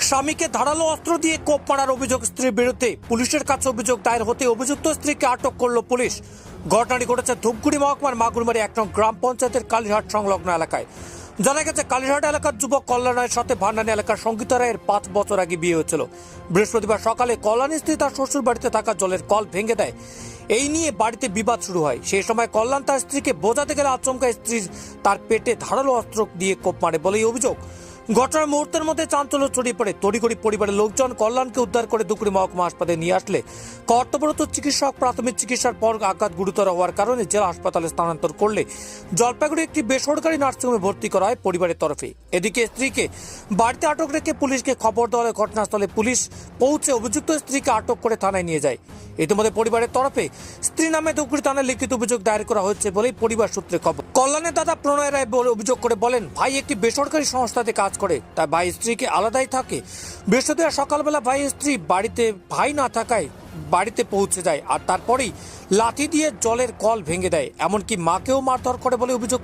স্বামীকে ধারালো অস্ত্র দিয়ে কোপ মারার অভিযোগ স্ত্রীর বিরুদ্ধে পুলিশের কাছে অভিযোগ দায়ের হতে অভিযুক্ত স্ত্রীকে আটক করল পুলিশ। ঘটনাটি ঘটেছে ধূপগুড়ি মহকুমার মাগুরমারি ১ নং গ্রাম পঞ্চায়েতের কালীরহাট সংলগ্ন এলাকায়। জানা গেছে কালীরহাট এলাকার যুবক কল্যাণ রায়ের সাথে ভান্ডানি এলাকার সঙ্গীতা রায়ের ৫ বছর আগে বিয়ে হয়েছিল। বৃহস্পতিবার সকালে কল্যাণী স্ত্রী তার শ্বশুর বাড়িতে থাকা জলের কল ভেঙে দেয়। এই নিয়ে বাড়িতে বিবাদ শুরু হয়। সেই সময় কল্যাণ তার স্ত্রীকে বোঝাতে গেলে আচমকা স্ত্রীর তার পেটে ধারালো অস্ত্র দিয়ে কোপ মারে বলেই অভিযোগ। ঘটনার মুহূর্তের মধ্যে চাঞ্চল্য ছড়িয়ে পড়ে। তড়িঘড়ি পরিবারের লোকজন কল্যাণকে উদ্ধার করে ধূপগুড়ি মহকুমা হাসপাতালে নিয়ে আসলে কর্তব্যরত চিকিৎসক প্রাথমিক চিকিৎসার পর আঘাত গুরুতর হওয়ার কারণে জেলা হাসপাতালে স্থানান্তর করলে জলপাইগুড়ি একটি বেসরকারি নার্সিংহোমে ভর্তি করা হয় পরিবারের তরফে। এদিকে স্ত্রীকে বাড়িতে আটক রেখে পুলিশকে খবর দেওয়া হলে ঘটনাস্থলে পুলিশ পৌঁছে অভিযুক্ত স্ত্রীকে আটক করে থানায় নিয়ে যায়। ইতিমধ্যে পরিবারের তরফে স্ত্রী নামে ধূপগুড়ি থানায় লিখিত অভিযোগ দায়ের করা হয়েছে বলেই পরিবার সূত্রে খবর। কল্যাণের দাদা প্রণয় রায় অভিযোগ করে বলেন, ভাই একটি বেসরকারি সংস্থাতে কাজ করে, তাই ভাই স্ত্রীকে আলাদাই থাকে। বৃহস্পতিবার সকালবেলা ভাই স্ত্রী বাড়িতে ভাই না থাকায় বাড়িতে পৌঁছে যায় আর তারপরেই লাঠি দিয়ে জলের কল ভেঙে দেয়, এমনকি মাকেও মারধর করে বলে অভিযোগ